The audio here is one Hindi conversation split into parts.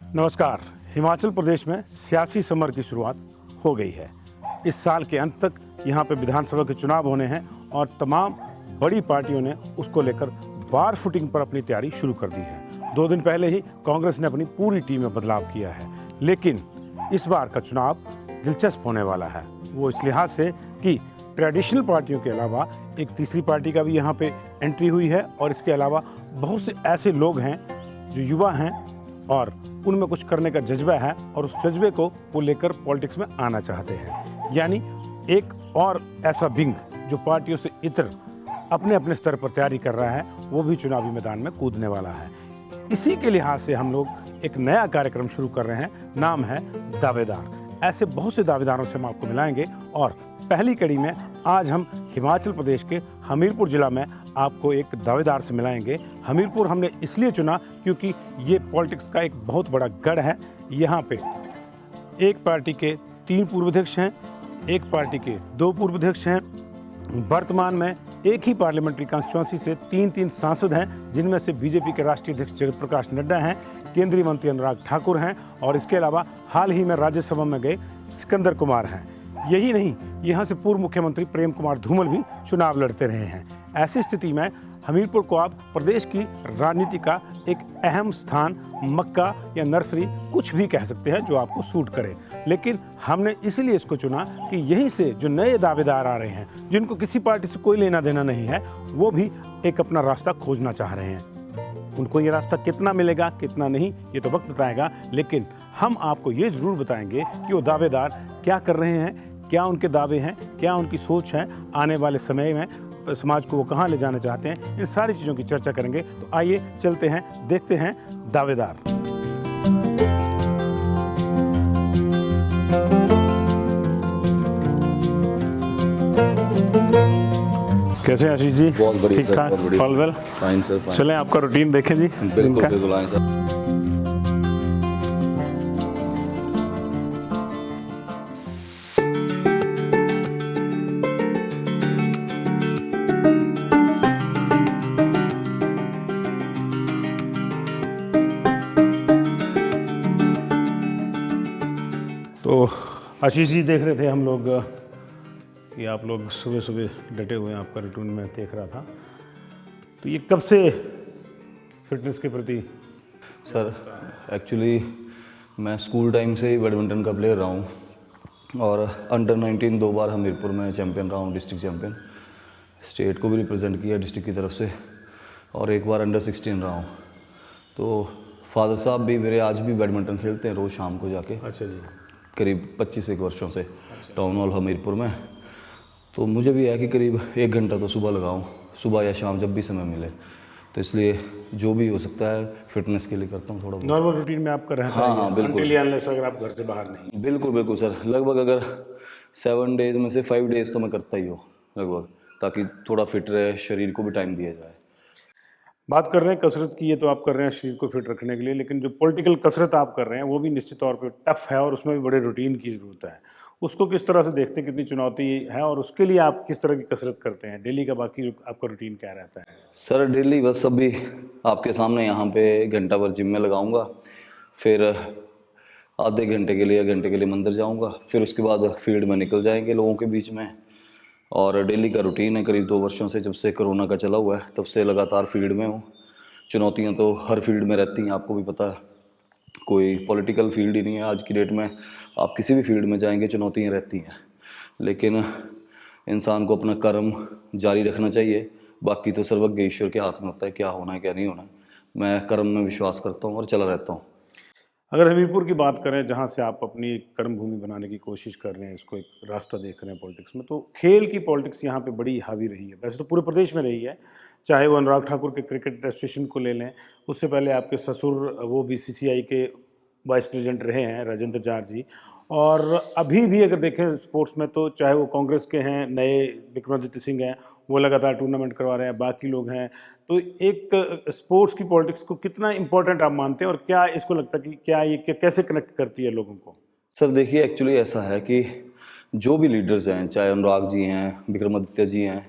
नमस्कार। हिमाचल प्रदेश में सियासी समर की शुरुआत हो गई है। इस साल के अंत तक यहाँ पे विधानसभा के चुनाव होने हैं और तमाम बड़ी पार्टियों ने उसको लेकर वार फुटिंग पर अपनी तैयारी शुरू कर दी है। 2 दिन पहले ही कांग्रेस ने अपनी पूरी टीम में बदलाव किया है, लेकिन इस बार का चुनाव दिलचस्प होने वाला है। वो इस लिहाज से कि ट्रेडिशनल पार्टियों के अलावा एक तीसरी पार्टी का भी यहाँ पे एंट्री हुई है और इसके अलावा बहुत से ऐसे लोग हैं जो युवा हैं और उनमें कुछ करने का जज्बा है और उस जज्बे को वो लेकर पॉलिटिक्स में आना चाहते हैं। यानी एक और ऐसा विंग जो पार्टियों से इतर अपने अपने स्तर पर तैयारी कर रहा है, वो भी चुनावी मैदान में कूदने वाला है। इसी के लिहाज से हम लोग एक नया कार्यक्रम शुरू कर रहे हैं, नाम है दावेदार। ऐसे बहुत से दावेदारों से हम आपको मिलाएंगे और पहली कड़ी में आज हम हिमाचल प्रदेश के हमीरपुर जिला में आपको एक दावेदार से मिलाएंगे। हमीरपुर हमने इसलिए चुना क्योंकि ये पॉलिटिक्स का एक बहुत बड़ा गढ़ है। यहाँ पे एक पार्टी के 3 पूर्वाध्यक्ष हैं, एक पार्टी के 2 पूर्वाध्यक्ष हैं। वर्तमान में एक ही पार्लियामेंट्री कॉन्स्टिट्यूंसी से 3 सांसद हैं, जिनमें से बीजेपी के राष्ट्रीय अध्यक्ष जगत प्रकाश नड्डा हैं, केंद्रीय मंत्री अनुराग ठाकुर हैं और इसके अलावा हाल ही में राज्यसभा में गए सिकंदर कुमार हैं। यही नहीं, यहाँ से पूर्व मुख्यमंत्री प्रेम कुमार धूमल भी चुनाव लड़ते रहे हैं। ऐसी स्थिति में हमीरपुर को आप प्रदेश की राजनीति का एक अहम स्थान, मक्का या नर्सरी कुछ भी कह सकते हैं जो आपको सूट करे। लेकिन हमने इसलिए इसको चुना कि यहीं से जो नए दावेदार आ रहे हैं, जिनको किसी पार्टी से कोई लेना देना नहीं है, वो भी एक अपना रास्ता खोजना चाह रहे हैं। उनको ये रास्ता कितना मिलेगा कितना नहीं ये तो वक्त बताएगा, लेकिन हम आपको ये ज़रूर बताएंगे कि वो दावेदार क्या कर रहे हैं, क्या उनके दावे हैं, क्या उनकी सोच है, आने वाले समय में समाज को वो कहाँ ले जाना चाहते हैं। इन सारी चीज़ों की चर्चा करेंगे। तो आइए चलते हैं, देखते हैं दावेदार। कैसे हैं आशीष जी? बहुत बढ़िया ठीक ठाक, all well? Fine sir, fine. चलें आपका रूटीन देखें जी। बिल्कुल बिल्कुल आए सर। तो आशीष जी, देख रहे थे हम लोग कि आप लोग सुबह सुबह डटे हुए हैं, आपका रूटीन में देख रहा था। तो ये कब से फिटनेस के प्रति? सर एक्चुअली मैं स्कूल टाइम से ही बैडमिंटन का प्लेयर रहा हूँ और अंडर 19 2 बार हमीरपुर में चैम्पियन रहा हूँ, डिस्ट्रिक्ट चैम्पियन। स्टेट को भी रिप्रेजेंट किया डिस्ट्रिक्ट की तरफ से और एक बार अंडर 16 रहा हूँ। तो फादर साहब भी मेरे आज भी बैडमिंटन खेलते हैं रोज़ शाम को जाके। अच्छा जी। करीब 25 वर्षों से टाउन हॉल हमीरपुर में। तो मुझे भी है कि करीब 1 घंटा तो सुबह लगाऊं, सुबह या शाम जब भी समय मिले। तो इसलिए जो भी हो सकता है फिटनेस के लिए करता हूँ थोड़ा बहुत। नॉर्मल रूटीन में आपका रहता है? हाँ, बिल्कुल। अगर आप घर से बाहर नहीं? बिल्कुल बिल्कुल सर, लगभग अगर 7 डेज़ में से 5 डेज़ तो मैं करता ही हूँ लगभग, ताकि थोड़ा फिट रहे, शरीर को भी टाइम दिया जाए। बात कर रहे हैं कसरत की, ये तो आप कर रहे हैं शरीर को फिट रखने के लिए, लेकिन जो पॉलिटिकल कसरत आप कर रहे हैं वो भी निश्चित तौर पे टफ है और उसमें भी बड़े रूटीन की ज़रूरत है। उसको किस तरह से देखते हैं, कितनी चुनौती है और उसके लिए आप किस तरह की कसरत करते हैं? डेली का बाकी आपका रूटीन क्या रहता है? सर डेली बस अभी आपके सामने यहाँ पे 1 घंटा भर जिम में लगाऊंगा, फिर आधे घंटे के लिए या घंटे के लिए मंदिर जाऊंगा, फिर उसके बाद फील्ड में निकल जाएंगे लोगों के बीच में। और डेली का रूटीन है, करीब 2 वर्षों से, जब से कोरोना का चला हुआ है तब से लगातार फील्ड में हूँ। चुनौतियाँ तो हर फील्ड में रहती हैं, आपको भी पता है, कोई पॉलिटिकल फील्ड ही नहीं है आज की डेट में। आप किसी भी फील्ड में जाएंगे चुनौतियाँ रहती हैं, लेकिन इंसान को अपना कर्म जारी रखना चाहिए। बाकी तो सर्वज्ञ ईश्वर के हाथ में होता है, क्या होना है क्या नहीं होना है। मैं कर्म में विश्वास करता हूँ और चला रहता हूँ। अगर हमीरपुर की बात करें, जहाँ से आप अपनी कर्म भूमि बनाने की कोशिश कर रहे हैं, इसको एक रास्ता देख रहे हैं पॉलिटिक्स में, तो खेल की पॉलिटिक्स यहाँ पे बड़ी हावी रही है। वैसे तो पूरे प्रदेश में रही है, चाहे वो अनुराग ठाकुर के क्रिकेट एसोसिएशन को ले लें, उससे पहले आपके ससुर वो BCCI के वाइस प्रेसिडेंट रहे हैं, राजेंद्र जार जी। और अभी भी अगर देखें स्पोर्ट्स में, तो चाहे वो कांग्रेस के हैं, नए विक्रमादित्य सिंह हैं, वो लगातार टूर्नामेंट करवा रहे हैं, बाकी लोग हैं। तो एक स्पोर्ट्स की पॉलिटिक्स को कितना इम्पोर्टेंट आप मानते हैं और क्या इसको लगता है कि क्या ये कैसे कनेक्ट करती है लोगों को? सर देखिए, एक्चुअली ऐसा है कि जो भी लीडर्स हैं, चाहे अनुराग जी हैं, विक्रमादित्य जी हैं,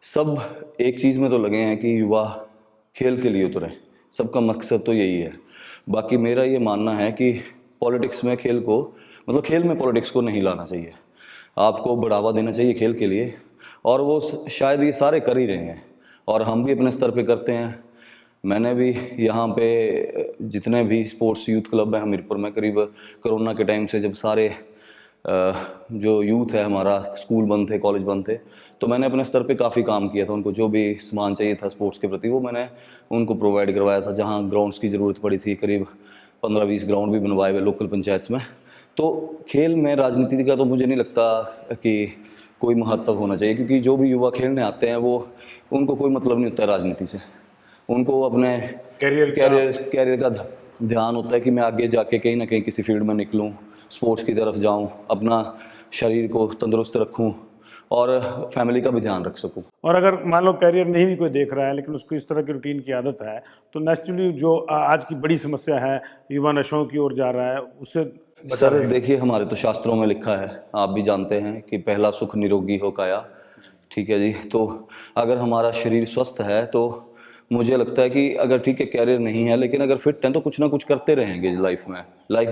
सब एक चीज़ में तो लगे हैं कि युवा खेल के लिए उतरे। सबका मकसद तो यही है। बाकी मेरा ये मानना है कि पॉलिटिक्स में खेल को, मतलब खेल में पॉलिटिक्स को नहीं लाना चाहिए। आपको बढ़ावा देना चाहिए खेल के लिए, और वो शायद ये सारे कर ही रहे हैं और हम भी अपने स्तर पे करते हैं। मैंने भी यहाँ पे जितने भी स्पोर्ट्स यूथ क्लब हैं हमीरपुर में, करीब कोरोना के टाइम से जब सारे जो यूथ है हमारा, स्कूल बंद थे, कॉलेज बंद थे, तो मैंने अपने स्तर पे काफ़ी काम किया था। उनको जो भी सामान चाहिए था स्पोर्ट्स के प्रति वो मैंने उनको प्रोवाइड करवाया था। जहाँ ग्राउंड्स की ज़रूरत पड़ी थी, करीब 15-20 ग्राउंड भी बनवाए हुए लोकल पंचायत में। तो खेल में राजनीति का तो मुझे नहीं लगता कि कोई महत्व होना चाहिए, क्योंकि जो भी युवा खेलने आते हैं वो, उनको कोई मतलब नहीं होता है राजनीति से। उनको अपने कैरियर का ध्यान होता है कि मैं आगे जाके कहीं ना कहीं किसी फील्ड में निकलूं, स्पोर्ट्स की तरफ जाऊं, अपना शरीर को तंदुरुस्त रखूं और फैमिली का भी ध्यान रख सकूं। और अगर मान लो कैरियर नहीं भी कोई देख रहा है लेकिन उसको इस तरह की रूटीन की आदत है, तो नेचुरली जो आज की बड़ी समस्या है, युवा नशों की ओर जा रहा है, उससे सर देखिए, हमारे तो शास्त्रों में लिखा है, आप भी जानते हैं कि पहला सुख निरोगी हो काया। ठीक है जी। तो अगर हमारा शरीर स्वस्थ है तो मुझे लगता है कि अगर ठीक है कैरियर नहीं है लेकिन अगर फिट हैं तो कुछ ना कुछ करते रहेंगे लाइफ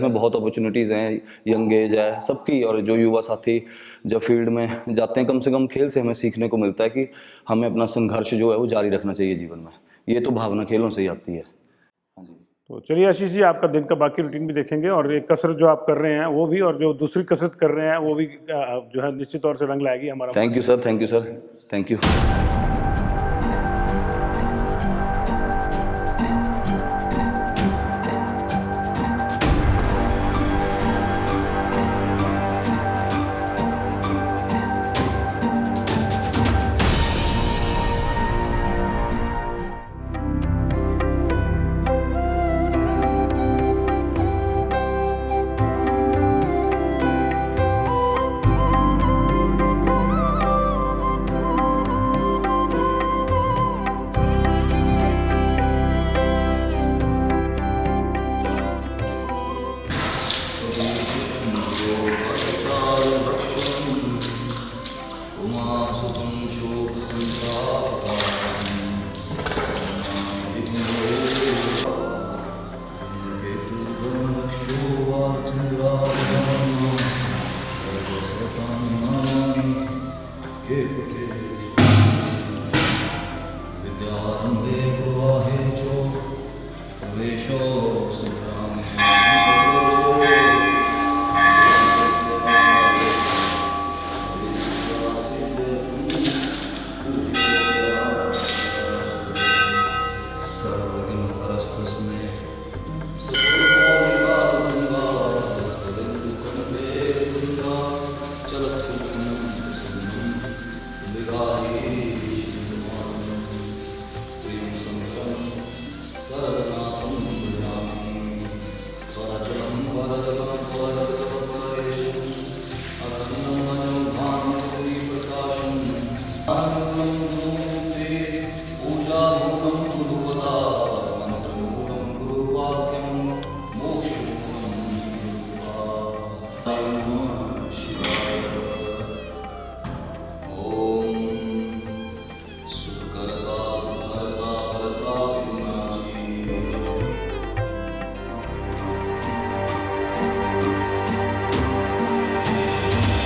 में बहुत अपॉर्चुनिटीज़ हैं, यंग एज है सबकी। और जो युवा साथी जब फील्ड में जाते हैं, कम से कम खेल से हमें सीखने को मिलता है कि हमें अपना संघर्ष जो है वो जारी रखना चाहिए जीवन में। ये तो भावना खेलों से ही आती है। हाँ जी। तो चलिए आशीष जी, आपका दिन का बाकी रूटीन भी देखेंगे और एक कसरत जो आप कर रहे हैं वो भी, और जो दूसरी कसरत कर रहे हैं वो भी जो है निश्चित तौर से रंग लाएगी हमारा। Thank you sir, thank you sir, thank you.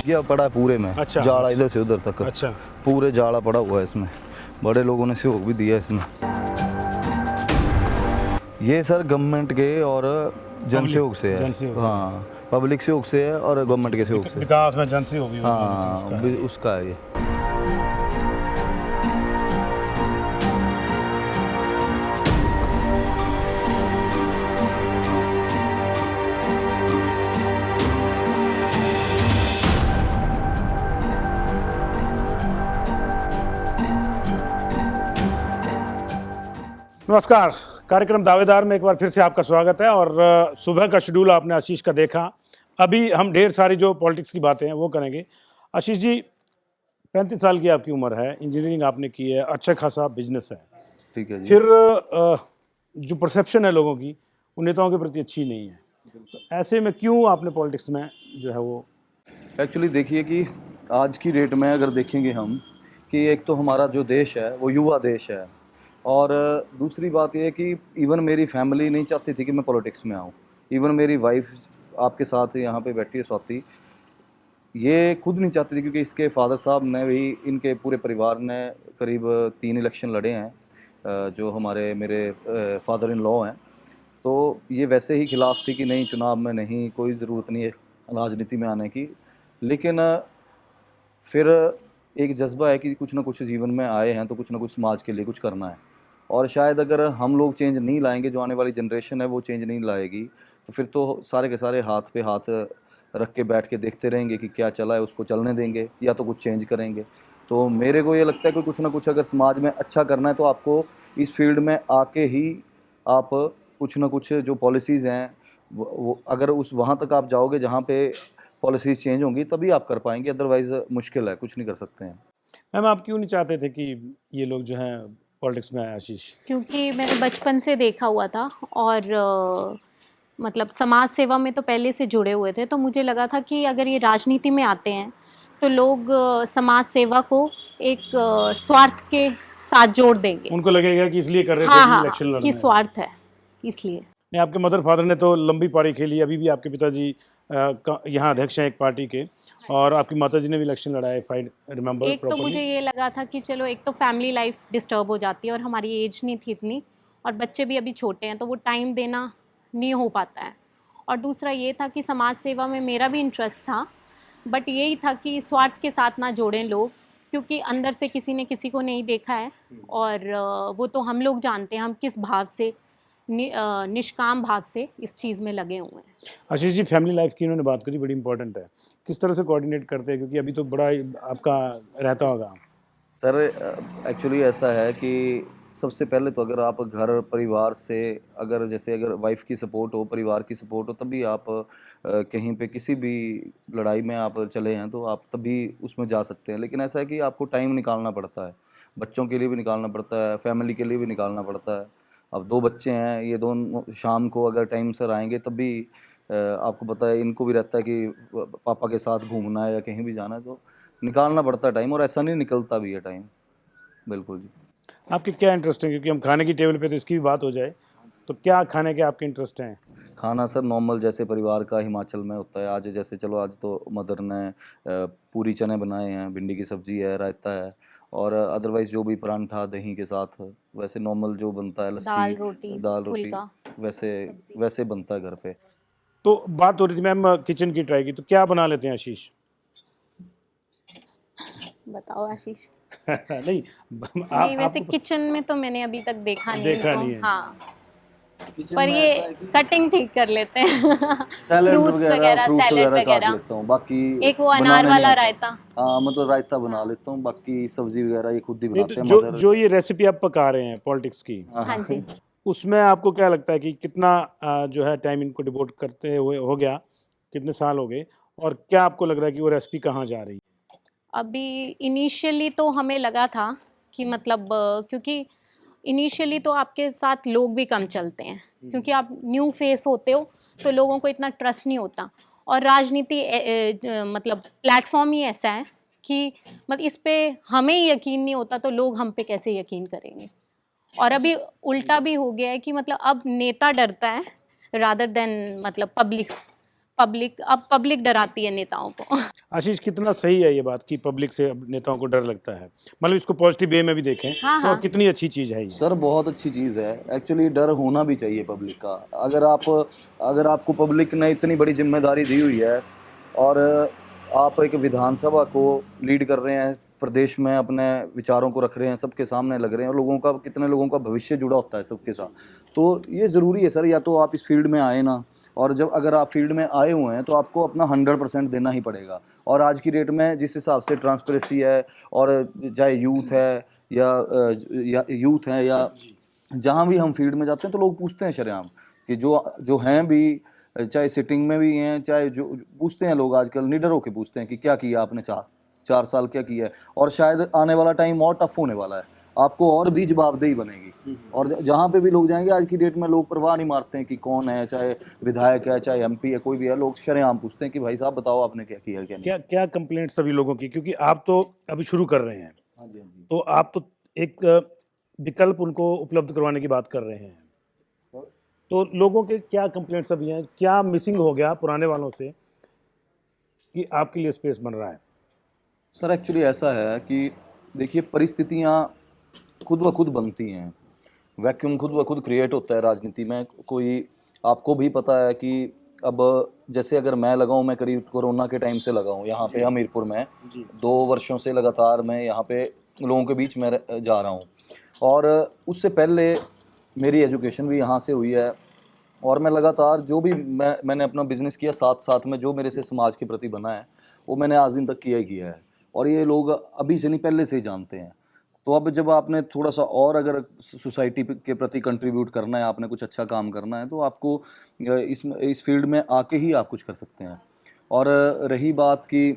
गया पड़ा है पूरे में। अच्छा। जाड़ा इधर से उधर तक। अच्छा। पूरे जाड़ा पड़ा हुआ है इसमें। बड़े लोगों ने सहयोग भी दिया इसमें। ये सर गवर्नमेंट के और जन सहयोग से है। हाँ, पब्लिक सहयोग से है और गवर्नमेंट के सहयोग से। विकास में जन सहयोग भी हाँ, उसका है ये। नमस्कार, कार्यक्रम दावेदार में एक बार फिर से आपका स्वागत है। और सुबह का शेड्यूल आपने आशीष का देखा। अभी हम ढेर सारी जो पॉलिटिक्स की बातें हैं वो करेंगे। आशीष जी, 35 साल की आपकी उम्र है, इंजीनियरिंग आपने की है, अच्छा खासा बिजनेस है। ठीक है जी। फिर जो परसेप्शन है लोगों की उन नेताओं के प्रति अच्छी नहीं है, तो ऐसे में क्यों आपने पॉलिटिक्स में जो है वो? एक्चुअली देखिए कि आज की डेट में अगर देखेंगे हम कि एक तो हमारा जो देश है वो युवा देश है और दूसरी बात ये है कि इवन मेरी फैमिली नहीं चाहती थी कि मैं पॉलिटिक्स में आऊँ। इवन मेरी वाइफ आपके साथ यहाँ पे बैठी है स्वाति, ये खुद नहीं चाहती थी क्योंकि इसके फादर साहब ने भी, इनके पूरे परिवार ने करीब 3 इलेक्शन लड़े हैं, जो हमारे मेरे फादर इन लॉ हैं। तो ये वैसे ही खिलाफ थी कि नहीं, चुनाव में नहीं, कोई ज़रूरत नहीं है राजनीति में आने की। लेकिन फिर एक जज्बा है कि कुछ ना कुछ जीवन में आए हैं तो कुछ ना कुछ समाज के लिए कुछ करना है। और शायद अगर हम लोग चेंज नहीं लाएंगे, जो आने वाली जनरेशन है वो चेंज नहीं लाएगी, तो फिर तो सारे के सारे हाथ पे हाथ रख के बैठ के देखते रहेंगे कि क्या चला है, उसको चलने देंगे या तो कुछ चेंज करेंगे। तो मेरे को ये लगता है कि कुछ ना कुछ अगर समाज में अच्छा करना है तो आपको इस फील्ड में आके ही आप कुछ ना कुछ जो पॉलिसीज़ हैं वो अगर उस वहाँ तक आप जाओगे जहाँ पे पॉलिसीज़ चेंज होंगी तभी आप कर पाएंगे, अदरवाइज़ मुश्किल है, कुछ नहीं कर सकते हैं। मैम, आप क्यों नहीं चाहते थे कि ये लोग जो हैं पॉलिटिक्स में आए आशीष? क्योंकि मैंने बचपन से देखा हुआ था और मतलब समाज सेवा में तो पहले से जुड़े हुए थे, तो मुझे लगा था कि अगर ये राजनीति में आते हैं तो लोग समाज सेवा को एक स्वार्थ के साथ जोड़ देंगे। उनको लगेगा कि इसलिए कर रहे थे हाँ कि हाँ इलेक्शन लड़ने कि हैं। स्वार्थ है इसलिए। नहीं, आपके मदर फादर ने तो लंबी पारी खेली, अभी भी आपके पिताजी यहाँ अध्यक्ष हैं एक पार्टी के, और आपकी माताजी ने भी इलेक्शन लड़ा है, इफ आई रिमेम्बर एक तो मुझे ये लगा था कि चलो, एक तो फैमिली लाइफ डिस्टर्ब हो जाती है और हमारी एज नहीं थी इतनी, और बच्चे भी अभी छोटे हैं तो वो टाइम देना नहीं हो पाता है। और दूसरा ये था कि समाज सेवा में मेरा भी इंटरेस्ट था, बट यही था कि स्वार्थ के साथ ना जोड़ें लोग, क्योंकि अंदर से किसी ने किसी को नहीं देखा है और वो तो हम लोग जानते हैं हम किस भाव से, निष्काम भाव से इस चीज़ में लगे हुए हैं। आशीष जी, फैमिली लाइफ की इन्होंने बात करी, बड़ी इंपॉर्टेंट है। किस तरह से कोऑर्डिनेट करते हैं, क्योंकि अभी तो बड़ा आपका रहता होगा। सर एक्चुअली ऐसा है कि सबसे पहले तो अगर आप घर परिवार से, अगर जैसे अगर वाइफ की सपोर्ट हो, परिवार की सपोर्ट हो, तभी आप कहीं पे किसी भी लड़ाई में आप चले हैं तो आप तभी उसमें जा सकते हैं। लेकिन ऐसा है कि आपको टाइम निकालना पड़ता है, बच्चों के लिए भी निकालना पड़ता है, फैमिली के लिए भी निकालना पड़ता है। अब 2 बच्चे हैं, ये दोनों शाम को अगर टाइम से आएंगे तभी आपको पता है इनको भी रहता है कि पापा के साथ घूमना है या कहीं भी जाना है, तो निकालना पड़ता है टाइम, और ऐसा नहीं निकलता भी है टाइम। बिल्कुल जी। आपके क्या इंटरेस्ट है, क्योंकि हम खाने की टेबल पे तो इसकी भी बात हो जाए, तो क्या खाने के आपके इंटरेस्ट हैं? खाना सर नॉर्मल जैसे परिवार का हिमाचल में होता है। आज जैसे चलो, आज तो मदर ने पूरी चने बनाए हैं, भिंडी की सब्जी है, रायता है, और अदरवाइज जो भी परांठा दही के साथ वैसे नॉर्मल जो बनता है, दाल लस्सी, रोटी, दाल रोटी, फुल्का, वैसे वैसे बनता है घर पे। तो बात हो रही थी मैम किचन की ट्राई की, तो क्या बना लेते हैं आशीष? बताओ आशीष। नहीं, नहीं, वैसे आपको किचन में तो मैंने अभी तक देखा नहीं देखा इनको। नहीं है। हाँ, किचन पर में ये ऐसा है कि कटिंग ठीक कर लेते हैं। सैलेड फ्रूट्स वगैरह, फ्रूट्स सैलेड वगैरह काट वगैरह। लेता हूँ, बाकी एक वो अनार बनाने नहीं वाला आता। रायता। हाँ, मतलब रायता बना हाँ। लेता हूँ, बाकी सब्जी वगैरह ये खुद ही नहीं, तो बनाते हैं जो मदर। जो ये रेसिपी आप पका रहे हैं पॉलिटिक्स की, हाँ जी। उसमें आपको क्या लगता है कि कितना जो है टाइम इनको डिवोट करते हुए हो गया, कितने साल हो गए, और क्या आपको लग रहा है कि वो रेसिपी कहाँ जा रही है? अभी इनिशियली तो हमें लगा था कि मतलब क्योंकि इनिशियली तो आपके साथ लोग भी कम चलते हैं, क्योंकि आप न्यू फेस होते हो तो लोगों को इतना ट्रस्ट नहीं होता, और राजनीति मतलब प्लेटफॉर्म ही ऐसा है कि मतलब इस पे हमें ही यकीन नहीं होता तो लोग हम पे कैसे यकीन करेंगे। और अभी उल्टा भी हो गया है कि मतलब अब नेता डरता है रादर देन मतलब अब पब्लिक डराती है नेताओं को। आशीष, कितना सही है ये बात कि पब्लिक से अब नेताओं को डर लगता है? मतलब इसको पॉजिटिव वे में भी देखें हाँ, तो हाँ। कितनी अच्छी चीज़ है ये। सर बहुत अच्छी चीज़ है, एक्चुअली डर होना भी चाहिए पब्लिक का। अगर आपको पब्लिक ने इतनी बड़ी जिम्मेदारी दी हुई है और आप एक विधानसभा को लीड कर रहे हैं, प्रदेश में अपने विचारों को रख रहे हैं, सबके सामने लग रहे हैं, और कितने लोगों का भविष्य जुड़ा होता है सबके साथ, तो ये ज़रूरी है सर। या तो आप इस फील्ड में आए ना, और अगर आप फील्ड में आए हुए हैं तो आपको अपना 100% देना ही पड़ेगा। और आज की डेट में जिस हिसाब से ट्रांसपेरेंसी है, और चाहे यूथ है या जहाँ भी हम फील्ड में जाते हैं तो लोग पूछते हैं शरेआम कि जो हैं भी, चाहे सिटिंग में भी हैं, चाहे जो पूछते हैं लोग, आजकल निडर होकर पूछते हैं कि क्या किया आपने 4 साल, क्या किया है। और शायद आने वाला टाइम और टफ होने वाला है, आपको और भी जवाबदेही बनेगी। और जहाँ पे भी लोग जाएंगे आज की डेट में लोग परवाह नहीं मारते हैं कि कौन है, चाहे विधायक है, चाहे एमपी है, कोई भी है, लोग शरेआम पूछते हैं कि भाई साहब बताओ आपने क्या किया, क्या नहीं। क्या क्या कंप्लेंट सभी लोगों की, क्योंकि आप तो अभी शुरू कर रहे हैं, हाँ जी, हाँ जी। तो आप तो एक विकल्प उनको उपलब्ध करवाने की बात कर रहे हैं। तो लोगों के क्या कंप्लेंट्स अभी हैं, क्या मिसिंग हो गया पुराने वालों से कि आपके लिए स्पेस बन रहा है? सर एक्चुअली ऐसा है कि देखिए, परिस्थितियाँ खुद ब खुद बनती हैं, वैक्यूम खुद ब खुद क्रिएट होता है राजनीति में। कोई, आपको भी पता है कि अब जैसे अगर मैं लगा हूँ, मैं करीब कोरोना के टाइम से लगा हूँ यहाँ पे हमीरपुर में, 2 वर्षों से लगातार मैं यहाँ पे लोगों के बीच में जा रहा हूँ। और उससे पहले मेरी एजुकेशन भी यहाँ से हुई है, और मैं लगातार जो भी मैंने अपना बिजनेस किया, साथ साथ में जो मेरे से समाज के प्रति बना है वो मैंने आज दिन तक किया ही किया है, और ये लोग अभी से नहीं पहले से ही जानते हैं। तो अब जब आपने थोड़ा सा और अगर सोसाइटी के प्रति कंट्रीब्यूट करना है, आपने कुछ अच्छा काम करना है, तो आपको इस फील्ड में आके ही आप कुछ कर सकते हैं। और रही बात की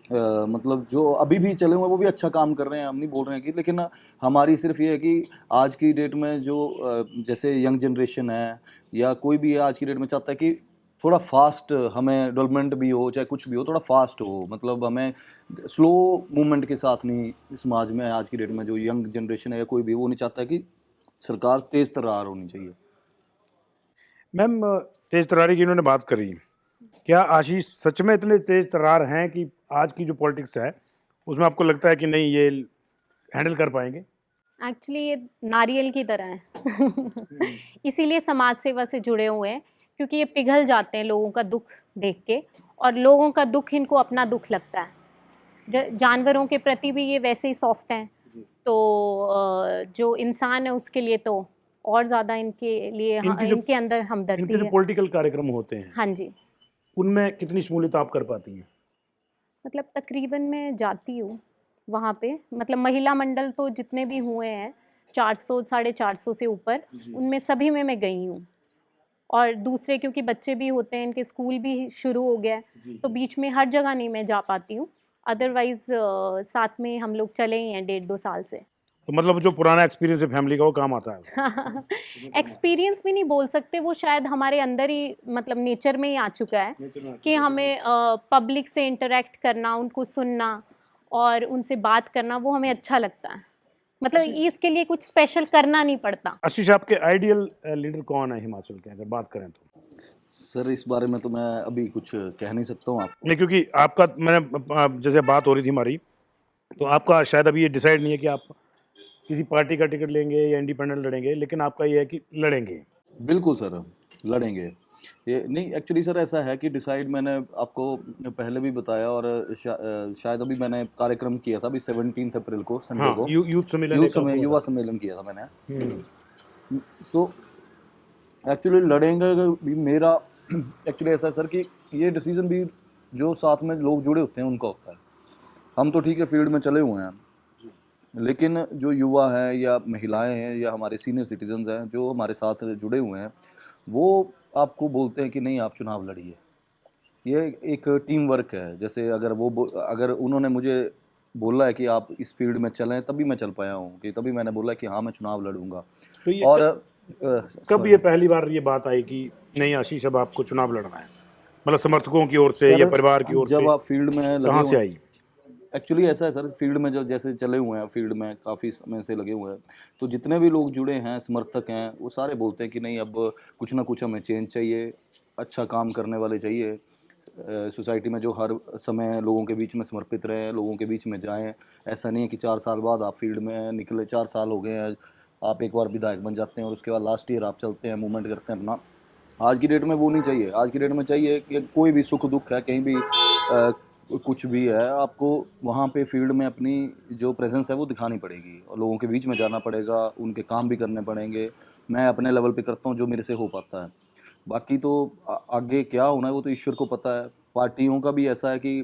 मतलब जो अभी भी चले हुए हैं वो भी अच्छा काम कर रहे हैं, हम नहीं बोल रहे हैं कि, लेकिन हमारी सिर्फ ये है कि आज की डेट में जो जैसे यंग जनरेशन है या कोई भी है आज की डेट में चाहता है कि थोड़ा फास्ट हमें डेवलपमेंट भी हो, चाहे कुछ भी हो, थोड़ा फास्ट हो, मतलब हमें स्लो मूवमेंट के साथ नहीं। समाज में आज की डेट में जो यंग जनरेशन है या कोई भी, वो नहीं चाहता है कि सरकार तेज तर्रार होनी चाहिए। मैम, तेज तर्रारी की इन्होंने बात करी, क्या आशीष सच में इतने तेज तर्रार हैं कि आज की जो पॉलिटिक्स है उसमें आपको लगता है कि नहीं ये हैंडल कर पाएंगे? एक्चुअली ये नारियल की तरह है इसीलिए समाज सेवा से जुड़े हुए हैं, क्योंकि ये पिघल जाते हैं लोगों का दुख देख के, और लोगों का दुख इनको अपना दुख लगता है। जानवरों के प्रति भी ये वैसे ही सॉफ्ट हैं, तो जो इंसान है उसके लिए तो और ज़्यादा इनके लिए इनके अंदर हमदर्दी इनके जो है। पॉलिटिकल कार्यक्रम होते हैं हाँ जी, उनमें कितनी शमूलियत आप कर पाती हैं? मतलब तकरीबन मैं जाती हूँ वहाँ पे, मतलब महिला मंडल तो जितने भी हुए हैं 400 450 से ऊपर, उनमें सभी में मैं गई हूँ। और दूसरे क्योंकि बच्चे भी होते हैं, इनके स्कूल भी शुरू हो गया है, तो बीच में हर जगह नहीं मैं जा पाती हूँ। अदरवाइज़ साथ में हम लोग चले ही हैं 1.5-2 साल से। तो मतलब जो पुराना एक्सपीरियंस है फैमिली का वो काम आता है? एक्सपीरियंस भी नहीं बोल सकते, वो शायद हमारे अंदर ही, मतलब नेचर में ही आ चुका है कि हमें पब्लिक से इंटरेक्ट करना, उनको सुनना और उनसे बात करना, वो हमें अच्छा लगता है। मतलब इसके लिए कुछ स्पेशल करना नहीं पड़ता। आशीष, आपके आइडियल लीडर कौन है हिमाचल के, अगर बात करें तो? सर इस बारे में तो मैं अभी कुछ कह नहीं सकता हूँ आपको। नहीं, क्योंकि आपका मैंने जैसे बात हो रही थी हमारी, तो आपका शायद अभी ये डिसाइड नहीं है कि आप किसी पार्टी का टिकट लेंगे या इंडिपेंडेंट लड़ेंगे, लेकिन आपका ये है कि लड़ेंगे। बिल्कुल सर, लड़ेंगे। ये नहीं, एक्चुअली सर ऐसा है कि डिसाइड मैंने आपको पहले भी बताया, और शायद अभी मैंने कार्यक्रम किया था अभी 17 अप्रैल को, संडे हाँ, को यूथ सम्मेलन युवा सम्मेलन किया था मैंने। तो एक्चुअली लड़ेंगे भी मेरा एक्चुअली ऐसा है सर कि ये डिसीजन भी जो साथ में लोग जुड़े होते हैं उनका होता है। हम तो ठीक है फील्ड में चले हुए हैं, लेकिन जो युवा हैं या महिलाएं हैं या हमारे सीनियर सिटीजन्स हैं जो हमारे साथ जुड़े हुए हैं, वो आपको बोलते हैं कि नहीं आप चुनाव लड़िए। ये एक टीम वर्क है। जैसे अगर उन्होंने मुझे बोला है कि आप इस फील्ड में चलें, तभी मैं चल पाया हूँ, कि तभी मैंने बोला कि हाँ मैं चुनाव लड़ूंगा। तो ये और कब ये पहली बार ये बात आई कि नहीं आशीष अब आपको चुनाव लड़ना है, मतलब समर्थकों की ओर से या परिवार की ओर से? जब आप फील्ड में लगे कहाँ से हुए, आई? एक्चुअली ऐसा है सर, फील्ड में जब जैसे चले हुए हैं, फील्ड में काफ़ी समय से लगे हुए हैं, तो जितने भी लोग जुड़े हैं, समर्थक हैं, वो सारे बोलते हैं कि नहीं अब कुछ ना कुछ हमें चेंज चाहिए, अच्छा काम करने वाले चाहिए सोसाइटी में, जो हर समय लोगों के बीच में समर्पित रहें, लोगों के बीच में जाएं। ऐसा नहीं है कि 4 साल बाद आप फील्ड में निकले, 4 साल हो गए हैं, आप एक बार विधायक बन जाते हैं और उसके बाद लास्ट ईयर आप चलते हैं, मूवमेंट करते हैं अपना। आज की डेट में वो नहीं चाहिए। आज की डेट में चाहिए कि कोई भी सुख दुख है, कहीं भी कुछ भी है, आपको वहाँ पे फील्ड में अपनी जो प्रेजेंस है वो दिखानी पड़ेगी, और लोगों के बीच में जाना पड़ेगा, उनके काम भी करने पड़ेंगे। मैं अपने लेवल पे करता हूँ जो मेरे से हो पाता है, बाकी तो आगे क्या होना है वो तो ईश्वर को पता है। पार्टियों का भी ऐसा है कि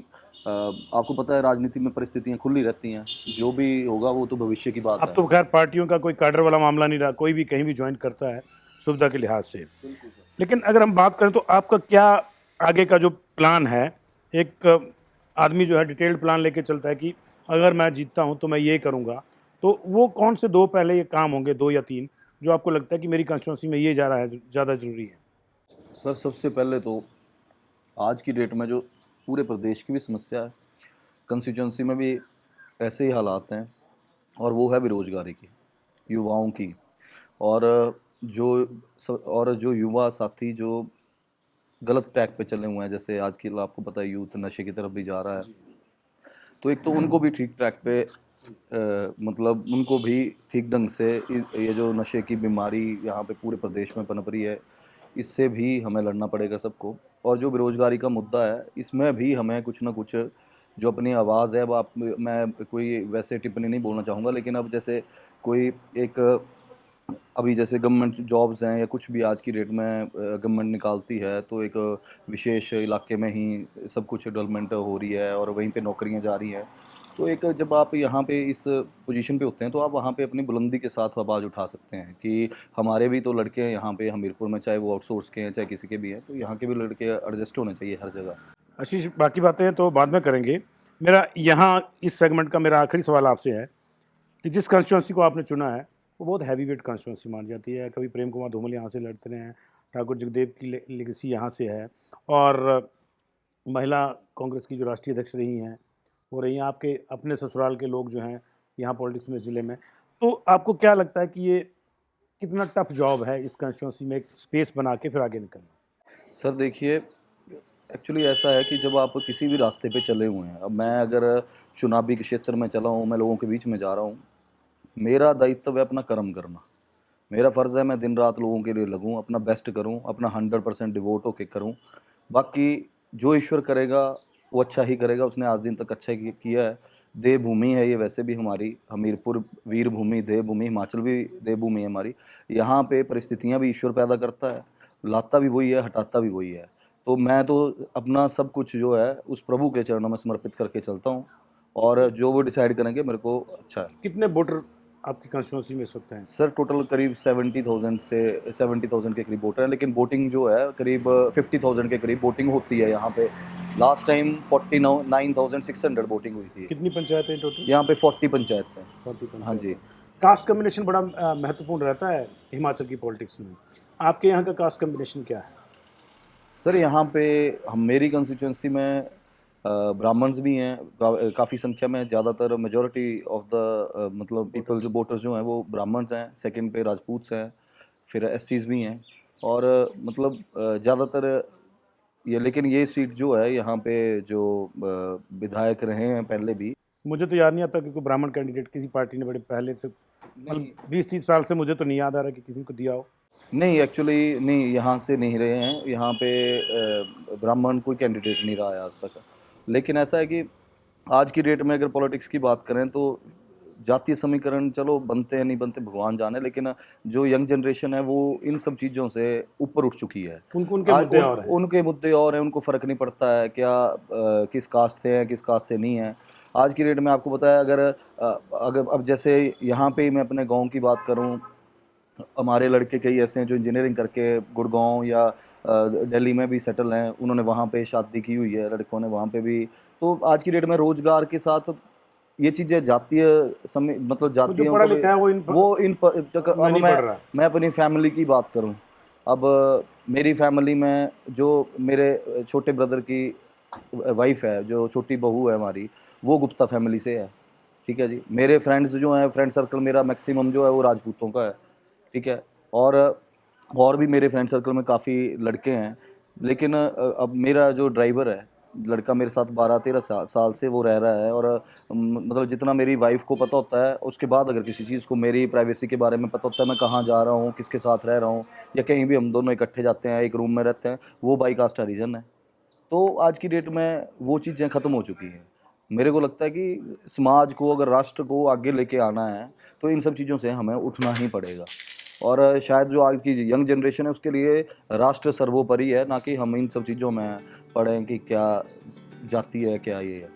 आपको पता है राजनीति में परिस्थितियाँ खुली रहती हैं, जो भी होगा वो तो भविष्य की बात अब है। तो खैर पार्टियों का कोई कार्डर वाला मामला नहीं रहा, कोई भी कहीं भी ज्वाइन करता है सुविधा के लिहाज से। लेकिन अगर हम बात करें तो आपका क्या आगे का जो प्लान है? एक आदमी जो है डिटेल्ड प्लान लेके चलता है कि अगर मैं जीतता हूं तो मैं ये करूंगा, तो वो कौन से 2 पहले ये काम होंगे, 2 या 3, जो आपको लगता है कि मेरी कंस्टिट्यूंसी में ये जा रहा है, ज़्यादा ज़रूरी है? सर सबसे पहले तो आज की डेट में जो पूरे प्रदेश की भी समस्या है, कंस्टिट्यूंसी में भी ऐसे ही हालात हैं, और वो है बेरोजगारी की। युवाओं की, और जो युवा साथी जो गलत ट्रैक पे चले हुए हैं, जैसे आज की आपको पता है यूथ नशे की तरफ भी जा रहा है, तो एक तो उनको भी ठीक ट्रैक पे मतलब उनको भी ठीक ढंग से ये जो नशे की बीमारी यहाँ पे पूरे प्रदेश में पनप रही है, इससे भी हमें लड़ना पड़ेगा सबको। और जो बेरोजगारी का मुद्दा है, इसमें भी हमें कुछ ना कुछ जो अपनी आवाज़ है, वो मैं कोई वैसे टिप्पणी नहीं बोलना चाहूँगा, लेकिन अब जैसे कोई एक अभी जैसे गवर्नमेंट जॉब्स हैं या कुछ भी आज की डेट में गवर्नमेंट निकालती है, तो एक विशेष इलाके में ही सब कुछ डेवलपमेंट हो रही है और वहीं पे नौकरियां जा रही हैं। तो एक जब आप यहाँ पे इस पोजीशन पे होते हैं, तो आप वहाँ पे अपनी बुलंदी के साथ आवाज़ उठा सकते हैं कि हमारे भी तो लड़के हैं यहाँ पे हमीरपुर में, चाहे वो आउटसोर्स के हैं चाहे किसी के भी हैं, तो यहाँ के भी लड़के एडजस्ट होने चाहिए हर जगह। आशीष, बाकी बातें तो बाद में करेंगे। मेरा यहाँ इस सेगमेंट का मेरा आखिरी सवाल आपसे है कि जिस कंस्टिट्यूंसी को आपने चुना है वो बहुत हैवी वेट कंस्टिट्यूंसी मानी जाती है। कभी प्रेम कुमार धूमल यहाँ से लड़ते रहे हैं, ठाकुर जगदेव की लेगेसी यहाँ से है, और महिला कांग्रेस की जो राष्ट्रीय अध्यक्ष रही हैं वो रही हैं, आपके अपने ससुराल के लोग जो हैं यहाँ पॉलिटिक्स में, ज़िले में। तो आपको क्या लगता है कि ये कितना टफ जॉब है इस कंस्टिट्यूंसी में एक स्पेस बना के फिर आगे निकलना? सर देखिए, एक्चुअली ऐसा है कि जब आप किसी भी रास्ते पे चले हुए हैं, अब मैं अगर चुनावी क्षेत्र में चला हूँ, मैं लोगों के बीच में जा रहा हूँ, मेरा दायित्व है अपना कर्म करना। मेरा फ़र्ज़ है मैं दिन रात लोगों के लिए लगूँ, अपना बेस्ट करूँ, अपना 100% डिवोट होके करूँ। बाकी जो ईश्वर करेगा वो अच्छा ही करेगा, उसने आज दिन तक अच्छा ही किया है। देवभूमि है ये वैसे भी हमारी, हमीरपुर वीर भूमि, देवभूमि, हिमाचल भी देवभूमि है हमारी। यहाँ पे परिस्थितियाँ भी ईश्वर पैदा करता है, लाता भी वही है, हटाता भी वही है। तो मैं तो अपना सब कुछ जो है उस प्रभु के चरणों में समर्पित करके चलता हूँ, और जो वो डिसाइड करेंगे मेरे को अच्छा है। कितने वोटर आपकी कंस्टिट्यूंसी में इस वक्त हैं? सर टोटल करीब 70,000 के करीब वोटर हैं, लेकिन वोटिंग जो है करीब 50,000 के करीब वोटिंग होती है यहाँ पे। लास्ट टाइम 49,600 वोटिंग हुई थी। कितनी पंचायतें टोटल? यहाँ पे 40 पंचायत हैं। 40 हाँ जी। कास्ट कम्बिनेशन बड़ा महत्वपूर्ण रहता है हिमाचल की पॉलिटिक्स में। आपके यहाँ का कास्ट कम्बिनेशन क्या है? सर यहाँ पे मेरी कंस्टिट्यूंसी में ब्राह्मण्स भी हैं, काफ़ी संख्या में, ज़्यादातर मेजॉरिटी ऑफ द मतलब पीपल जो वोटर्स जो हैं वो ब्राह्मण्स हैं, सेकंड पे राजपूत्स हैं, फिर एससीज भी हैं, और मतलब ज़्यादातर ये, लेकिन ये सीट जो है यहाँ पे जो विधायक रहे हैं पहले भी। मुझे तो याद नहीं आता कि कोई ब्राह्मण कैंडिडेट किसी पार्टी ने बड़े पहले से, मतलब 20-30 साल से मुझे तो नहीं याद आ रहा कि किसी को दिया हो। नहीं, एक्चुअली नहीं, यहाँ से नहीं रहे हैं, यहाँ पे ब्राह्मण कोई कैंडिडेट नहीं रहा है आज तक। लेकिन ऐसा है कि आज की डेट में अगर पॉलिटिक्स की बात करें तो जातीय समीकरण चलो बनते हैं नहीं बनते भगवान जाने, लेकिन जो यंग जनरेशन है वो इन सब चीज़ों से ऊपर उठ चुकी है। उनके मुद्दे और हैं। उनके मुद्दे और हैं, उनको फ़र्क नहीं पड़ता है क्या किस कास्ट से है किस कास्ट से नहीं है। आज की डेट में आपको पता है, अगर अब जैसे यहाँ पे ही मैं अपने गांव की बात करूँ, हमारे लड़के कई ऐसे हैं जो इंजीनियरिंग करके गुड़गांव या दिल्ली में भी सेटल हैं, उन्होंने वहाँ पे शादी की हुई है लड़कों ने वहाँ पे भी। तो आज की डेट में रोजगार के साथ ये चीज़ें जातीय समय मतलब जातियों पढ़ा लिखा है अब मैं अपनी फैमिली की बात करूं, अब मेरी फैमिली में जो मेरे छोटे ब्रदर की वाइफ है, जो छोटी बहू है हमारी, वो गुप्ता फैमिली से है, ठीक है जी। मेरे फ्रेंड्स जो हैं, फ्रेंड सर्कल मेरा मैक्सिमम जो है वो राजपूतों का है, ठीक है। और भी मेरे फ्रेंड सर्कल में काफ़ी लड़के हैं, लेकिन अब मेरा जो ड्राइवर है लड़का मेरे साथ 12-13 साल से वो रह रहा है, और मतलब जितना मेरी वाइफ को पता होता है, उसके बाद अगर किसी चीज़ को मेरी प्राइवेसी के बारे में पता होता है, मैं कहाँ जा रहा हूँ, किसके साथ रह रहा हूँ, या कहीं भी हम दोनों इकट्ठे जाते हैं, एक रूम में रहते हैं, वो बाई कास्ट हरिजन है। तो आज की डेट में वो चीज़ें ख़त्म हो चुकी हैं। मेरे को लगता है कि समाज को, अगर राष्ट्र को आगे लेके आना है तो इन सब चीज़ों से हमें उठना ही पड़ेगा, और शायद जो आज की यंग जनरेशन है उसके लिए राष्ट्र सर्वोपरि है, ना कि हम इन सब चीज़ों में पढ़ें कि क्या जाति है क्या ये है।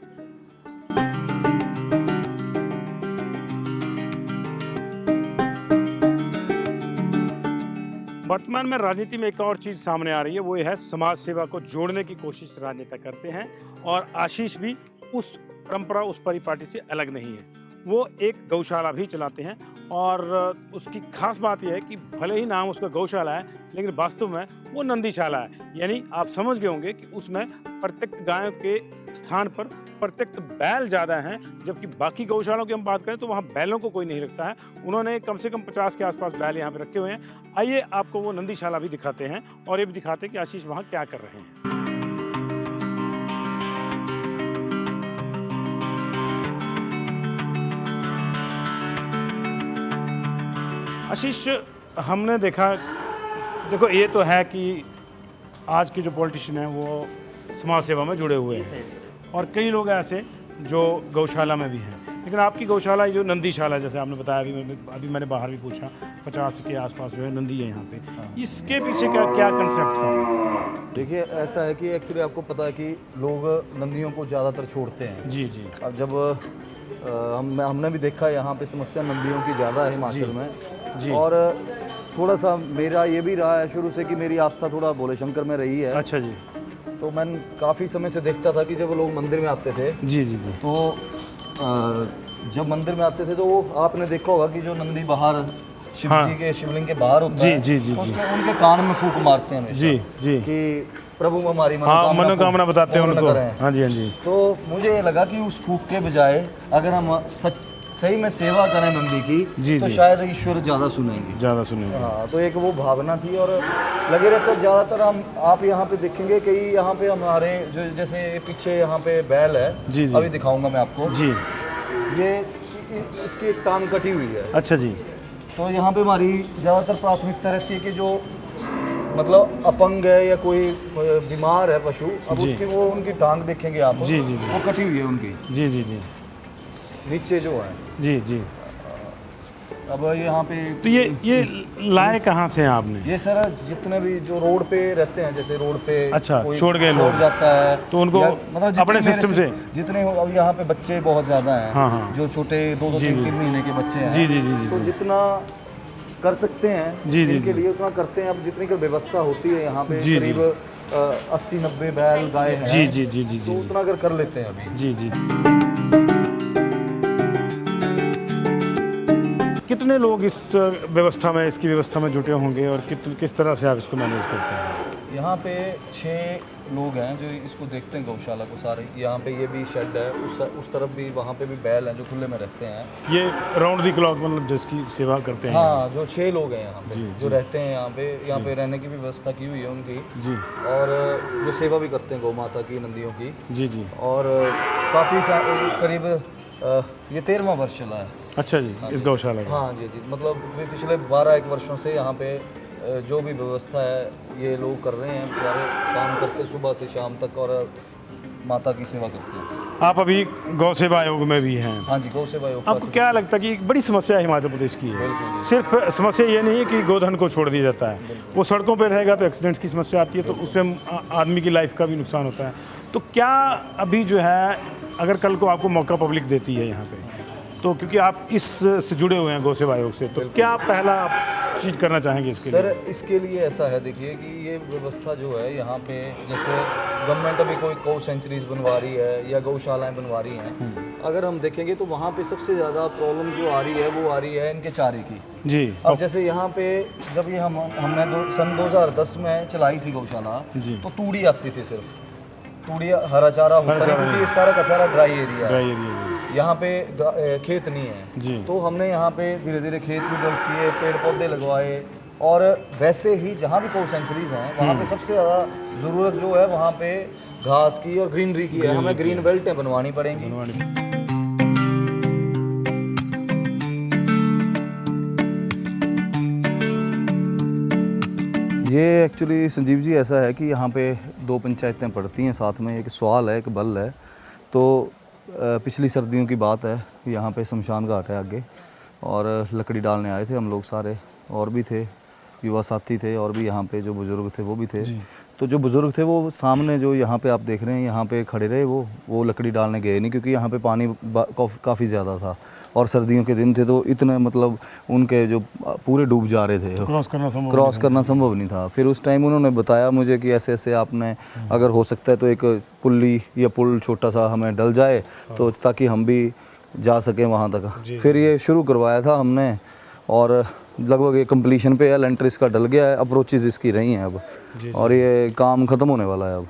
वर्तमान में राजनीति में एक और चीज़ सामने आ रही है, वो ये है समाज सेवा को जोड़ने की कोशिश राजनेता करते हैं, और आशीष भी उस परंपरा, उस परिपाटी से अलग नहीं है। वो एक गौशाला भी चलाते हैं और उसकी खास बात यह है कि भले ही नाम उसका गौशाला है, लेकिन वास्तव में वो नंदीशाला है। यानी आप समझ गए होंगे कि उसमें प्रत्येक गायों के स्थान पर प्रत्येक बैल ज़्यादा हैं, जबकि बाकी गौशालाओं की हम बात करें तो वहाँ बैलों को कोई नहीं रखता है। उन्होंने कम से कम 50 के आसपास बैल यहाँ पे रखे हुए हैं। आइए आपको वो नंदीशाला भी दिखाते हैं और ये भी दिखाते हैं कि आशीष वहाँ क्या कर रहे हैं। आशीष, हमने देखा, देखो ये तो है कि आज के जो पॉलिटिशियन हैं वो समाज सेवा में जुड़े हुए हैं और कई लोग ऐसे जो गौशाला में भी हैं, लेकिन आपकी गौशाला जो नंदीशाला जैसे आपने बताया, अभी मैंने बाहर भी पूछा 50 के आसपास जो है नंदी है यहाँ पे, इसके पीछे क्या कंसेप्ट था? देखिए, ऐसा है कि एक्चुअली आपको पता है कि लोग नंदियों को ज़्यादातर छोड़ते हैं। जी जी। अब जब हमने भी देखा यहाँ पे समस्या नंदियों की ज़्यादा है हिमाचल में जी। और थोड़ा सा मेरा ये भी रहा है शुरू से कि मेरी आस्था थोड़ा भोले शंकर में रही है। अच्छा जी। तो मैं काफ़ी समय से देखता था कि जब लोग मंदिर में आते थे जी जी जी। तो जब मंदिर में आते थे तो वो आपने देखा होगा कि जो नंदी बाहर शिव जी के शिवलिंग के बाहर होता जी है, जी जी तो जी। उनके कान में फूंक मारते हैं हमेशा जी जी। कि प्रभु हमारी हाँ, मनोकामना बताते हैं पूर्ण उनको। करें। हाँ जी हाँ जी। तो मुझे ये लगा कि उस फूक के बजाय अगर हम सही में सेवा करें नंदी की जी, तो जी। शायद ईश्वर ज़्यादा सुनेंगे। ज़्यादा सुनेंगे। हाँ, तो एक वो भावना थी और लगे रहते ज़्यादातर आप यहाँ पे देखेंगे कई यहाँ पे हमारे जो जैसे पीछे यहाँ पे बैल है, जी, जी। अभी दिखाऊंगा मैं आपको। जी। ये इसकी एक टांग कटी हुई है। अच्छा जी। तो यहाँ पे हमारी ज़्यादातर प्राथमिकता रहती है कि जो मतलब अपंग है या कोई बीमार है पशु, अब जी। उसकी वो उनकी टांग देखेंगे आप, जी, जी, जी। वो कटी हुई है उनकी जी जी जी। नीचे जो है। जी जी। अब यहाँ पे तो ये लाए कहाँ से हैं आपने? ये सर जितने भी जो रोड पे रहते हैं, जैसे रोड पे अच्छा, कोई छोड़ गए लोग। जाता है तो उनको मतलब जितने अपने मेरे सिस्टम से जितने अब यहाँ पे बच्चे बहुत ज़्यादा हैं। हाँ, हाँ। जो छोटे 2-2 जी, 3-3 जी। महीने के बच्चे हैं। जी, जी, जी, जी, तो जी। जितना कर सकते हैं जी, जी, इनके जी। लिए उतना करते हैं। अब जितनी की व्यवस्था होती है यहाँ पे जी, जी। करीब 80-90 बैल गाय हैं। जी जी जी जी तो जी। उतना अगर कर लेते हैं अभी। जी जी। कितने लोग इस व्यवस्था में, इसकी व्यवस्था में जुटे होंगे और किस तरह से आप इसको मैनेज करते हैं? यहाँ पे 6 लोग हैं जो इसको देखते हैं गौशाला को सारे। यहाँ पे ये भी शेड है, उस तरफ भी, वहाँ पे भी बैल हैं जो खुले में रहते हैं। ये राउंड दी क्लॉक मतलब जिसकी सेवा करते हैं? हाँ, जो 6 लोग हैं यहाँ पे जी, जो जी। रहते हैं यहाँ पे रहने की भी व्यवस्था की हुई है उनकी। जी। और जो सेवा भी करते हैं गौ माता की, नंदियों की। जी जी। और काफ़ी करीब ये 13वां वर्ष चला है। अच्छा जी, इस गौशाला का? हाँ जी जी, मतलब पिछले 12-1 वर्षों से यहाँ पे जो भी व्यवस्था है ये लोग कर रहे हैं। बेचारे काम करते सुबह से शाम तक और माता की सेवा करते हैं। आप अभी गौ सेवा आयोग में भी हैं। हाँ जी, गौ सेवा आयोग का आपको क्या लगता है कि एक बड़ी समस्या हिमाचल प्रदेश की है? बिल्कुल। सिर्फ समस्या ये नहीं है कि गोधन को छोड़ दिया जाता है, वो सड़कों पर रहेगा तो एक्सीडेंट्स की समस्या आती है, तो उससे आदमी की लाइफ का भी नुकसान होता है। तो क्या अभी जो है, अगर कल को आपको मौका पब्लिक देती है यहाँ पे, तो क्योंकि आप इस से जुड़े हुए हैं गौ सेवा आयोग से, तो क्या पहला आप चीज़ करना चाहेंगे इसके सर? लिए? इसके लिए ऐसा है, देखिए कि ये व्यवस्था जो है यहाँ पे, जैसे गवर्नमेंट अभी कोई गौ सेंचुरीज बनवा रही है या गौशालाएं बनवा रही हैं, अगर हम देखेंगे तो वहाँ पे सबसे ज़्यादा प्रॉब्लम जो आ रही है वो आ रही है इनके चारे की। जी। अब जैसे यहाँ पे जब ये हमने सन 2010 में चलाई थी गौशाला, जी। तो तूड़ी आती थी, सिर्फ तूड़ी, हरा चारा होता है क्योंकि ये सारा का सारा ड्राई एरिया है। ड्राई एरिया में। यहाँ पे खेत नहीं है। जी। तो हमने यहाँ पे धीरे धीरे खेत भी डेवलप किए, पेड़ पौधे लगवाए। और वैसे ही जहाँ भी गौ सेंचुरीज हैं वहाँ पे सबसे ज़्यादा ज़रूरत जो है वहाँ पे घास की और ग्रीनरी की है। हमें ग्रीन बेल्टें बनवानी पड़ेंगी। ये एक्चुअली संजीव जी ऐसा है कि यहाँ पे 2 पंचायतें पड़ती हैं साथ में, एक स्वाल है एक बल है। तो पिछली सर्दियों की बात है, यहाँ पे शमशान घाट है आगे, और लकड़ी डालने आए थे हम लोग सारे, और भी थे युवा साथी थे, और भी यहाँ पे जो बुज़ुर्ग थे वो भी थे। तो जो बुज़ुर्ग थे वो सामने जो यहाँ पे आप देख रहे हैं यहाँ पे खड़े रहे, वो लकड़ी डालने गए नहीं क्योंकि यहाँ पे पानी काफ़ी ज़्यादा था और सर्दियों के दिन थे, तो इतने मतलब उनके जो पूरे डूब जा रहे थे, क्रॉस करना संभव नहीं था। फिर उस टाइम उन्होंने बताया मुझे कि ऐसे ऐसे आपने अगर हो सकता है तो एक पुल्ली या पुल छोटा सा हमें डल जाए तो ताकि हम भी जा सकें वहाँ तक। फिर ये शुरू करवाया था हमने और लगभग ये कंप्लीशन पे है, लेंटर इसका डल गया है, अप्रोचेज इसकी रही हैं अब, और ये काम ख़त्म होने वाला है अब।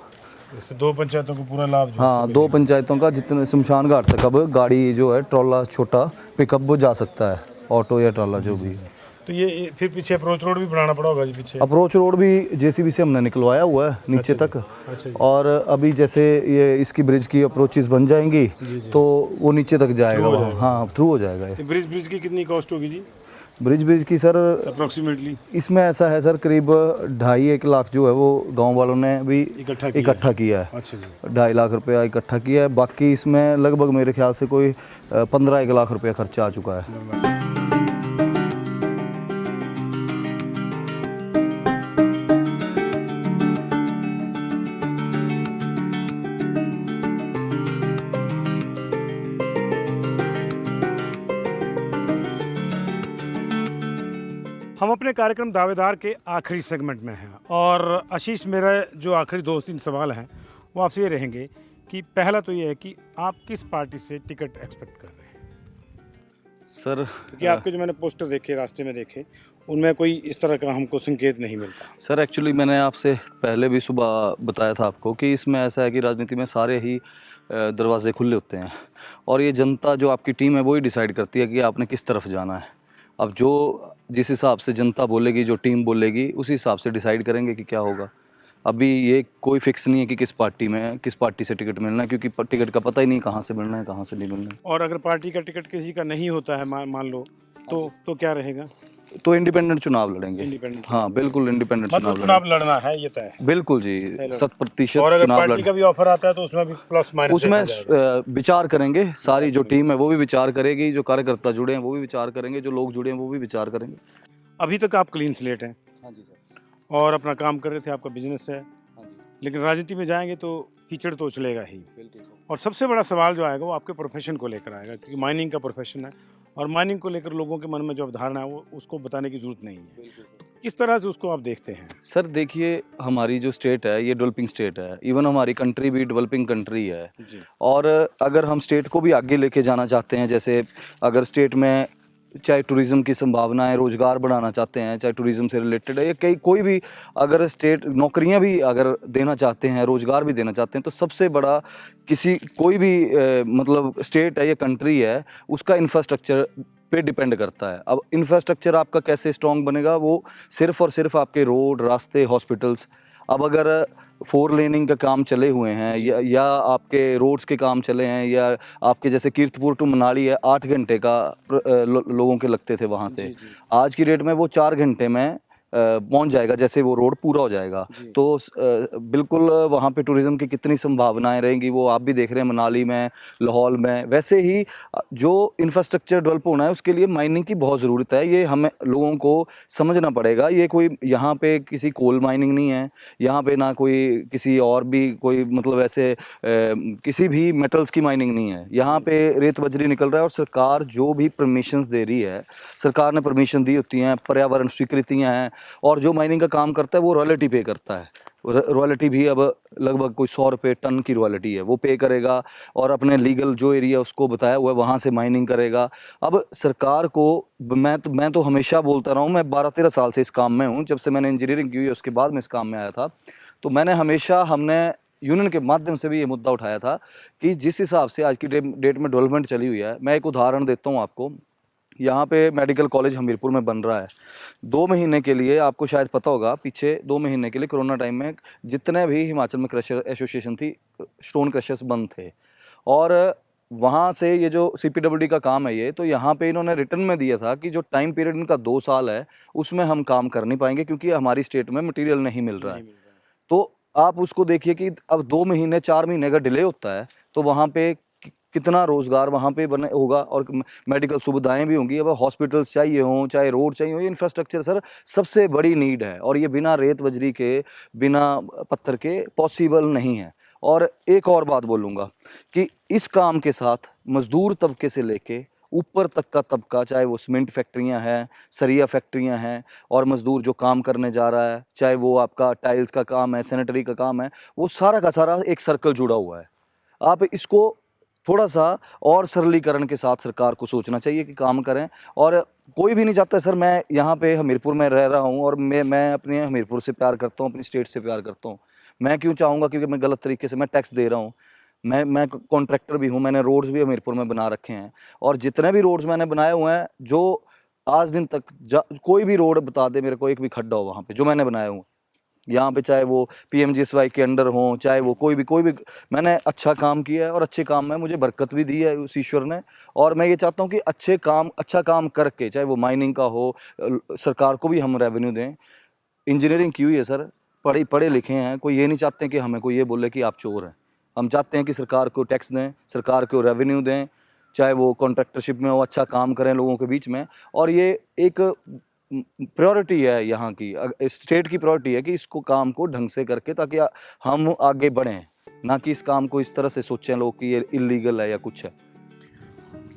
इससे 2 पंचायतों को पूरा लाभ जो हाँ, 2 पंचायतों का जितने शमशान घाट तक अब गाड़ी जो है, ट्रॉला छोटा पिकअप वो जा सकता है, ऑटो या ट्रॉला जो भी। तो ये फिर पीछे अप्रोच रोड भी बनाना पड़ा होगा जी पीछे? अप्रोच रोड भी जेसीबी से हमने निकलवाया हुआ है नीचे तक। अच्छा जी। और अभी जैसे ये इसकी ब्रिज की अप्रोचेस बन जाएंगी तो वो नीचे तक जाएगा वहाँ। हाँ, थ्रू हो जाएगा ये। ब्रिज की कितनी कॉस्ट होगी जी ब्रिज की सर अप्रोक्सीमेटली? इसमें ऐसा है सर, करीब 2.5-1 लाख जो है वो गांव वालों ने भी इकट्ठा किया है। अच्छा जी। 2.5 लाख रुपया इकट्ठा किया है। बाकी इसमें लगभग मेरे ख्याल से कोई 15-1 लाख रुपया खर्चा आ चुका है। हम अपने कार्यक्रम दावेदार के आखिरी सेगमेंट में हैं और आशीष, मेरा जो आखिरी 2-3 सवाल हैं वो आपसे ये रहेंगे कि पहला तो ये है कि आप किस पार्टी से टिकट एक्सपेक्ट कर रहे हैं? सर क्योंकि आपके जो मैंने पोस्टर देखे, रास्ते में देखे, उनमें कोई इस तरह का हमको संकेत नहीं मिलता। सर एक्चुअली मैंने आपसे पहले भी सुबह बताया था आपको कि इसमें ऐसा है कि राजनीति में सारे ही दरवाजे खुले होते हैं और ये जनता जो आपकी टीम है वो ही डिसाइड करती है कि आपने किस तरफ जाना है। अब जो जिस हिसाब से जनता बोलेगी, जो टीम बोलेगी, उसी हिसाब से डिसाइड करेंगे कि क्या होगा। अभी ये कोई फिक्स नहीं है कि किस पार्टी से टिकट मिलना है, क्योंकि टिकट का पता ही नहीं कहाँ से मिलना है, कहाँ से नहीं मिलना है। और अगर पार्टी का टिकट किसी का नहीं होता है, मान लो, तो क्या रहेगा? तो इंडिपेंडेंट चुनाव लड़ेंगे। इंडिपेंडेंट? हाँ बिल्कुल, इंडिपेंडेंट मतलब चुनाव लड़ना है, ये तय है? बिल्कुल जी, 100% और अगर चुनाव पार्टी का भी ऑफर आता है तो उसमें भी प्लस माइनस उसमें विचार करेंगे। सारी जो टीम है वो भी विचार करेगी, जो कार्यकर्ता जुड़े हैं वो भी विचार करेंगे, जो लोग जुड़े हैं वो भी विचार करेंगे। अभी तक आप क्लीन स्लेट हैं? हाँ जी सर। और अपना काम कर रहे थे, आपका बिजनेस है, हाँ जी। लेकिन राजनीति में जाएंगे तो कीचड़ तो उछलेगा ही। बिल्कुल सर। और सबसे बड़ा सवाल जो आएगा वो आपके प्रोफेशन को लेकर आएगा, क्योंकि माइनिंग का प्रोफेशन है और माइनिंग को लेकर लोगों के मन में जो अवधारणा है वो उसको बताने की जरूरत नहीं है। किस तरह से उसको आप देखते हैं? सर देखिए, हमारी जो स्टेट है ये डेवलपिंग स्टेट है, इवन हमारी कंट्री भी डेवलपिंग कंट्री है जी। और अगर हम स्टेट को भी आगे लेके जाना चाहते हैं, जैसे अगर स्टेट में चाहे टूरिज़्म की संभावना है, रोज़गार बढ़ाना चाहते हैं, चाहे टूरिज़्म से रिलेटेड है या कोई भी अगर स्टेट नौकरियां भी अगर देना चाहते हैं, रोज़गार भी देना चाहते हैं, तो सबसे बड़ा कोई भी मतलब स्टेट है या कंट्री है, उसका इंफ्रास्ट्रक्चर पे डिपेंड करता है। अब इंफ्रास्ट्रक्चर आपका कैसे स्ट्रॉन्ग बनेगा, वो सिर्फ़ और सिर्फ आपके रोड, रास्ते, हॉस्पिटल्स। अब अगर 4 लेनिंग का काम चले हुए हैं या आपके रोड्स के काम चले हैं, या आपके जैसे कीर्तपुर टू मनाली है 8 घंटे का लोगों के लगते थे वहाँ से, आज की डेट में वो 4 घंटे में पहुंच जाएगा, जैसे वो रोड पूरा हो जाएगा। तो बिल्कुल वहाँ पे टूरिज़्म की कितनी संभावनाएं रहेंगी वो आप भी देख रहे हैं, मनाली में, लाहौल में। वैसे ही जो इंफ्रास्ट्रक्चर डेवलप होना है उसके लिए माइनिंग की बहुत ज़रूरत है, ये हमें लोगों को समझना पड़ेगा। ये कोई यहाँ पे किसी कोल माइनिंग नहीं है, यहाँ पे ना कोई किसी और भी कोई मतलब ऐसे किसी भी मेटल्स की माइनिंग नहीं है। यहाँ पे रेत बजरी निकल रहा है और सरकार जो भी परमिशंस दे रही है, सरकार ने परमिशन दी होती हैं, पर्यावरण स्वीकृतियाँ हैं, और जो माइनिंग का काम करता है वो रॉयल्टी पे करता है। रॉयल्टी भी अब लगभग कोई 100 रुपये टन की रॉयल्टी है, वो पे करेगा और अपने लीगल जो एरिया उसको बताया हुआ है वहाँ से माइनिंग करेगा। अब सरकार को मैं तो हमेशा बोलता रहा हूँ, मैं 12-13 साल से इस काम में हूँ, जब से मैंने इंजीनियरिंग की हुई उसके बाद मैं इस काम में आया था, तो हमने यूनियन के माध्यम से भी ये मुद्दा उठाया था कि जिस हिसाब से आज की डेट में डेवलपमेंट चली हुई है। मैं एक उदाहरण देता हूँ आपको। यहाँ पे मेडिकल कॉलेज हमीरपुर में बन रहा है। 2 महीने के लिए, आपको शायद पता होगा, पीछे 2 महीने के लिए कोरोना टाइम में जितने भी हिमाचल में क्रशर एसोसिएशन थी, स्टोन क्रशर्स बंद थे, और वहाँ से ये जो CPWD का काम है ये, तो यहाँ पे इन्होंने रिटर्न में दिया था कि जो टाइम पीरियड इनका 2 साल है उसमें हम काम कर नहीं पाएंगे क्योंकि हमारी स्टेट में मटीरियल नहीं मिल रहा है। तो आप उसको देखिए कि अब 2 महीने 4 महीने का डिले होता है, तो वहाँ पे कितना रोज़गार वहाँ पे बने होगा और मेडिकल सुविधाएं भी होंगी। अब हॉस्पिटल्स चाहिए हों, चाहे रोड चाहिए हो, इंफ्रास्ट्रक्चर सर सबसे बड़ी नीड है, और ये बिना रेत बजरी के, बिना पत्थर के पॉसिबल नहीं है। और एक और बात बोलूँगा कि इस काम के साथ मज़दूर तबके से लेके ऊपर तक का तबका, चाहे वो सीमेंट फैक्ट्रियाँ हैं, सरिया फैक्ट्रियाँ हैं, और मज़दूर जो काम करने जा रहा है, चाहे वो आपका टाइल्स का काम है, सैनिटरी का काम है, वो सारा का सारा एक सर्कल जुड़ा हुआ है। आप इसको थोड़ा सा और सरलीकरण के साथ सरकार को सोचना चाहिए कि काम करें। और कोई भी नहीं चाहता सर, मैं यहाँ पे हमीरपुर में रह रहा हूँ और मैं अपने हमीरपुर से प्यार करता हूँ, अपनी स्टेट से प्यार करता हूँ। मैं क्यों चाहूँगा, क्योंकि मैं गलत तरीके से मैं टैक्स दे रहा हूँ। मैं कॉन्ट्रैक्टर भी हूँ, मैंने रोड्स भी हमीरपुर में बना रखे हैं, और जितने भी रोड्स मैंने बनाए हुए हैं, जो आज दिन तक कोई भी रोड बता दे मेरे को एक भी खड्डा हो वहाँ पे जो मैंने बनाए हुए यहाँ पे, चाहे वो PMGSY के अंडर हो, चाहे वो कोई भी मैंने अच्छा काम किया है, और अच्छे काम में मुझे बरकत भी दी है उस ईश्वर ने। और मैं ये चाहता हूँ कि अच्छा काम करके, चाहे वो माइनिंग का हो, सरकार को भी हम रेवेन्यू दें। इंजीनियरिंग की हुई है सर, पढ़े लिखे हैं, कोई ये नहीं चाहते कि हमें कोई ये बोले कि आप चोर हैं। हम चाहते हैं कि सरकार को टैक्स दें, सरकार को रेवेन्यू दें, चाहे वो कॉन्ट्रैक्टरशिप में हो, अच्छा काम करें लोगों के बीच में। और ये एक प्रायोरिटी है यहाँ की, स्टेट की प्रायोरिटी है कि इसको काम को ढंग से करके, ताकि हम आगे बढ़ें, ना कि इस काम को इस तरह से सोचें लोग कि ये इलीगल है या कुछ है।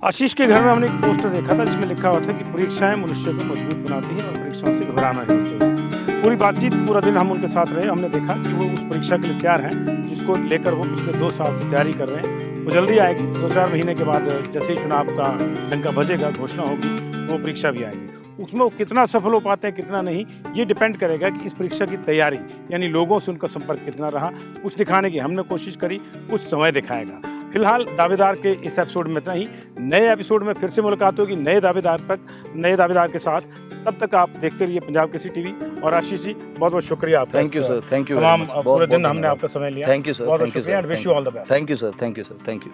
आशीष के घर में हमने एक पोस्टर देखा था जिसमें लिखा हुआ था कि परीक्षाएं मनुष्य को मजबूत बनाती हैं और परीक्षाओं से घबराना नहीं चाहिए। पूरी बातचीत, पूरा दिन हम उनके साथ रहे, हमने देखा कि वो उस परीक्षा के लिए तैयार हैं जिसको लेकर वो पिछले 2 साल से तैयारी कर रहे हैं। वो जल्दी आएगी, 2-4 महीने के बाद जैसे ही चुनाव का डंका बजेगा, घोषणा होगी, वो परीक्षा भी आएगी। उसमें वो कितना सफल हो पाते हैं, कितना नहीं, ये डिपेंड करेगा कि इस परीक्षा की तैयारी, यानी लोगों से उनका संपर्क कितना रहा। कुछ दिखाने की हमने कोशिश करी, कुछ समय दिखाएगा। फिलहाल दावेदार के इस एपिसोड में इतना ही। नए एपिसोड में फिर से मुलाकात होगी नए दावेदार के साथ। तब तक आप देखते रहिए पंजाब केसरी टीवी। और आशीष जी, बहुत बहुत शुक्रिया आपका। Thank you sir, thank you. तमाम पूरे दिन हमने आपका समय लिया। थैंक यू सर, बहुत बहुत शुक्रिया and wish you all the best. Thank you sir, thank you sir, thank you.